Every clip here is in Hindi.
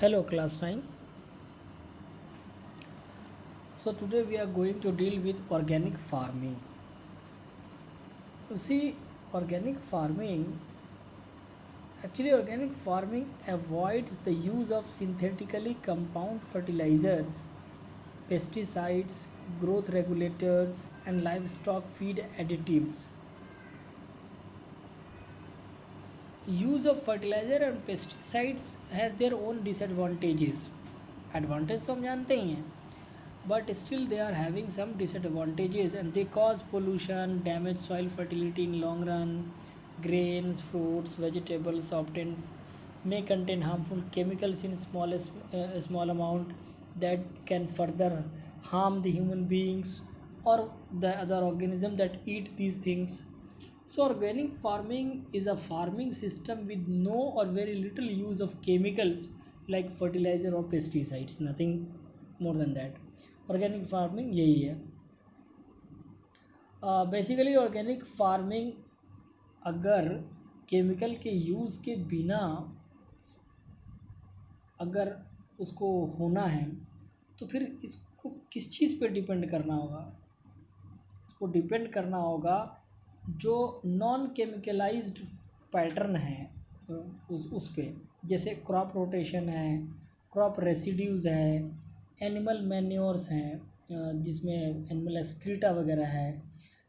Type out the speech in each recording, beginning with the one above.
Hello class 9. So today we are going to deal with organic farming. You see, organic farming organic farming avoids the use of synthetically compound fertilizers, pesticides, growth regulators and livestock feed additives. Use of fertilizer and pesticides has their own disadvantages. Advantage तो हम जानते ही हैं, but still they are having some disadvantages and they cause pollution, damage soil fertility in long run. Grains, fruits, vegetables often may contain harmful chemicals in small amount that can further harm the human beings or the other organism that eat these things. So organic farming is a farming system with no or very little use of chemicals like fertilizer or pesticides, nothing more than that. Organic farming यही है. बेसिकली ऑर्गेनिक फार्मिंग अगर केमिकल के यूज़ के बिना अगर उसको होना है तो फिर इसको किस चीज़ पे डिपेंड करना होगा? इसको डिपेंड करना होगा जो नॉन केमिकलाइज्ड पैटर्न है उस पे, जैसे क्रॉप रोटेशन है, क्रॉप रेसिड्यूज़ है, एनिमल मैन्योर्स हैं जिसमें एनिमल एक्सक्रीटा वगैरह है,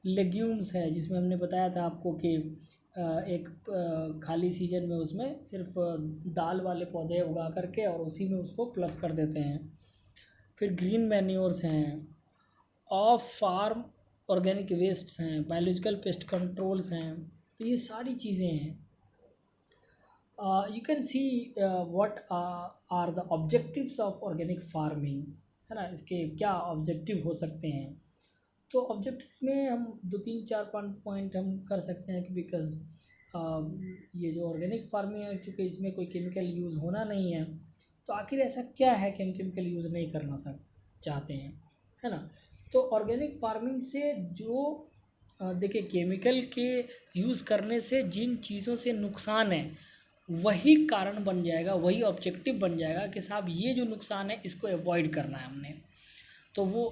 लेग्यूम्स है जिसमें हमने बताया था आपको कि एक खाली सीजन में उसमें सिर्फ दाल वाले पौधे उगा करके और उसी में उसको प्लफ कर देते हैं. फिर ग्रीन मैन्योर्स हैं, ऑफ फार्म ऑर्गेनिक वेस्ट्स हैं, बायोलॉजिकल पेस्ट कंट्रोल्स हैं. तो ये सारी चीज़ें हैं. You can see what are the objectives of organic farming, है ना. इसके क्या ऑब्जेक्टिव हो सकते हैं? तो ऑब्जेक्टिव्स में हम 2 3 4 5 पॉइंट हम कर सकते हैं कि बिकॉज ये जो ऑर्गेनिक फार्मिंग है चूँकि इसमें कोई केमिकल यूज़ होना नहीं है, तो आखिर ऐसा क्या है कि हम केमिकल यूज़ नहीं करना चाहते हैं, है ना. तो ऑर्गेनिक फार्मिंग से जो देखिए केमिकल के यूज़ करने से जिन चीज़ों से नुकसान है वही कारण बन जाएगा, वही ऑब्जेक्टिव बन जाएगा कि साहब ये जो नुकसान है इसको अवॉइड करना है हमने. तो वो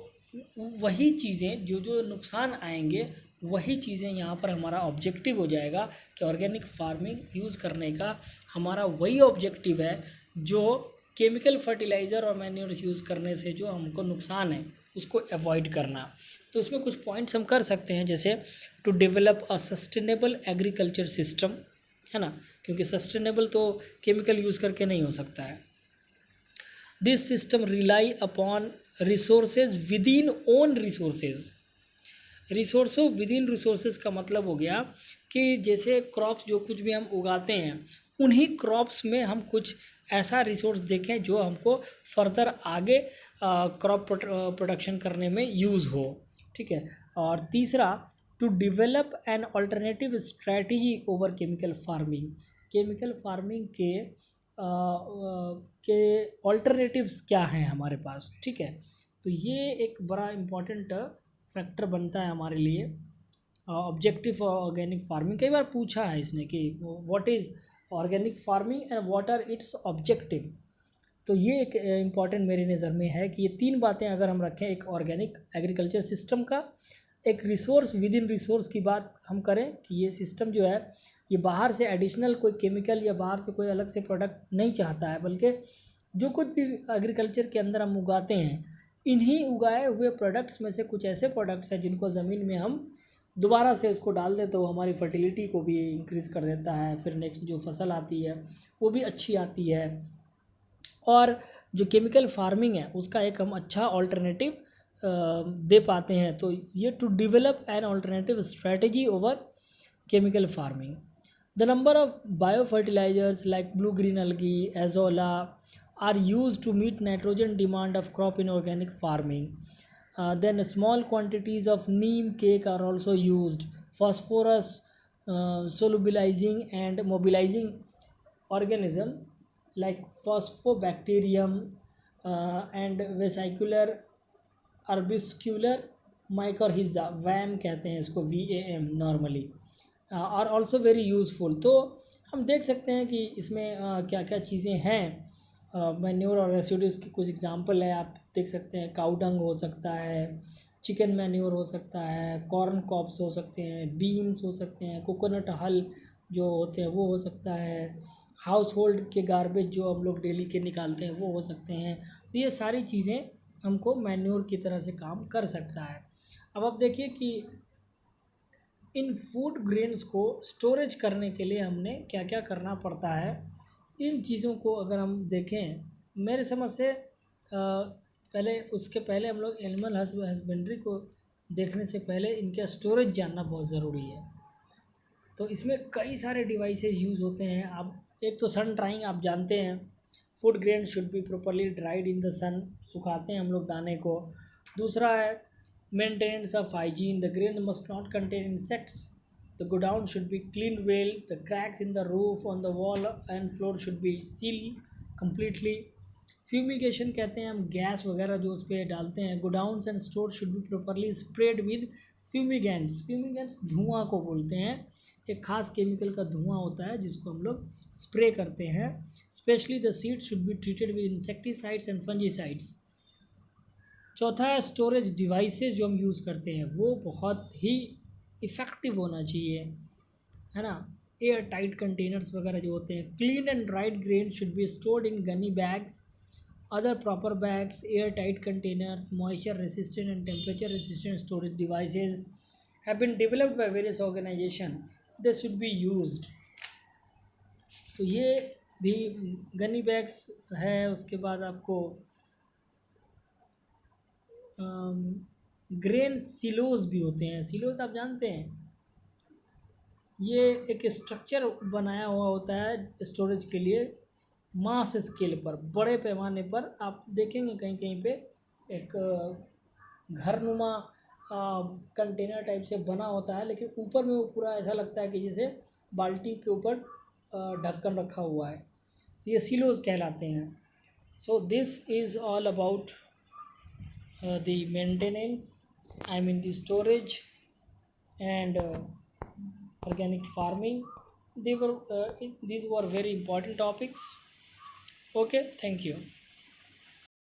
वही चीज़ें जो जो नुकसान आएंगे वही चीज़ें यहाँ पर हमारा ऑब्जेक्टिव हो जाएगा कि ऑर्गेनिक फार्मिंग यूज़ करने का हमारा वही ऑब्जेक्टिव है जो केमिकल फर्टिलाइज़र और मैन्योर्स यूज़ करने से जो हमको नुकसान है उसको अवॉइड करना. तो इसमें कुछ पॉइंट्स हम कर सकते हैं, जैसे to develop a sustainable agriculture system, है ना, क्योंकि सस्टेनेबल तो केमिकल यूज़ करके नहीं हो सकता है. This system rely upon resources within own resources. रिसोर्सों विद इन रिसोर्सेज का मतलब हो गया कि जैसे क्रॉप्स जो कुछ भी हम उगाते हैं उन्हीं क्रॉप्स में हम कुछ ऐसा रिसोर्स देखें जो हमको फर्दर आगे क्रॉप प्रोडक्शन करने में यूज़ हो. ठीक है. और तीसरा, to develop an alternative strategy over chemical farming. Chemical farming के अल्टरनेटिव्स क्या हैं हमारे पास. ठीक है. तो ये एक बड़ा इम्पॉर्टेंट फैक्टर बनता है हमारे लिए. ऑब्जेक्टिव ऑर्गेनिक फार्मिंग कई बार पूछा है इसने कि what is organic farming and what are its objective. तो ये एक इम्पॉर्टेंट मेरी नज़र में है कि ये 3 बातें अगर हम रखें, एक ऑर्गेनिक एग्रीकल्चर सिस्टम का, एक रिसोर्स विद इन रिसोर्स की बात हम करें कि ये सिस्टम जो है ये बाहर से एडिशनल कोई केमिकल या बाहर से कोई अलग से प्रोडक्ट नहीं चाहता है, बल्कि जो कुछ भी एग्रीकल्चर के अंदर हम उगाते हैं इन्हीं उगाए हुए प्रोडक्ट्स में से कुछ ऐसे प्रोडक्ट्स हैं जिनको ज़मीन में हम दोबारा से उसको डाल दें तो हमारी फर्टिलिटी को भी इंक्रीज़ कर देता है. फिर नेक्स्ट जो फसल आती है वो भी अच्छी आती है. और जो केमिकल फार्मिंग है उसका एक हम अच्छा ऑल्टरनेटिव दे पाते हैं. तो ये to develop an alternative strategy over chemical farming. The number of bio fertilisers like blue green algae, azolla are used to meet nitrogen demand of crop in organic farming. Then small quantities of neem cake are also used. Phosphorus solubilizing and mobilizing organism like phosphobacterium and vesicular arbuscular mycorrhiza, VAM कहते हैं इसको, VAM normally, are also very useful. तो हम देख सकते हैं कि इसमें क्या क्या चीज़ें हैं मैन्योर और रेसिड्यूज के कुछ एग्जांपल है, आप देख सकते हैं। काऊ डंग हो सकता है, चिकन मैन्योर हो सकता है, कॉर्न कॉब्स हो सकते हैं, बीन्स हो सकते हैं, कोकोनट हल जो होते हैं वो हो सकता है, हाउस होल्ड के गार्बेज जो हम लोग डेली के निकालते हैं वो हो सकते हैं। तो ये सारी चीज़ें हमको मैन्योर की तरह से काम कर सकता है। अब आप देखिए कि इन फूड ग्रेन्स को स्टोरेज करने के लिए हमने क्या क्या करना पड़ता है, इन चीज़ों को अगर हम देखें मेरे समझ से पहले उसके पहले हम लोग एनिमल हस्बेंड्री को देखने से पहले इनका स्टोरेज जानना बहुत ज़रूरी है। तो इसमें कई सारे डिवाइसेस यूज़ होते हैं। आप एक तो सन ड्राइंग आप जानते हैं, food grain should be properly dried in the sun, सुखाते हैं हम लोग दाने को। दूसरा है maintenance of hygiene, the grain must not contain insects, the godown should be clean well, the cracks in the roof on the wall and floor should be seal completely. Fumigation कहते हैं हम गैस वगैरह जो उस पर डालते हैं। Godowns and store should be properly spread with fumigants, fumigants धुआं को बोलते हैं, एक खास केमिकल का धुआं होता है जिसको हम लोग स्प्रे करते हैं। Specially the seed should be treated with insecticides and fungicides. चौथा है स्टोरेज डिवाइसेस जो हम यूज़ करते हैं वो बहुत ही इफ़ेक्टिव होना चाहिए, है ना। एयर टाइट कंटेनर्स वगैरह जो होते हैं। Clean and dried grain should be stored in Ghani bags, other proper bags, airtight containers, moisture resistant and temperature resistant storage devices have been developed by various organization, they should be used। तो ये भी गनी बैग्स है। उसके बाद आपको ग्रेन सिलोज भी होते हैं। सिलोज आप जानते हैं, ये एक स्ट्रक्चर बनाया हुआ होता है स्टोरेज के लिए, मास स्केल पर, बड़े पैमाने पर। आप देखेंगे कहीं कहीं पे एक घरनुमा कंटेनर टाइप से बना होता है, लेकिन ऊपर में वो पूरा ऐसा लगता है कि जैसे बाल्टी के ऊपर ढक्कन रखा हुआ है। तो ये सिलोज कहलाते हैं। So this is all about the maintenance, I mean the storage and organic farming. These were very important topics. Okay, thank you.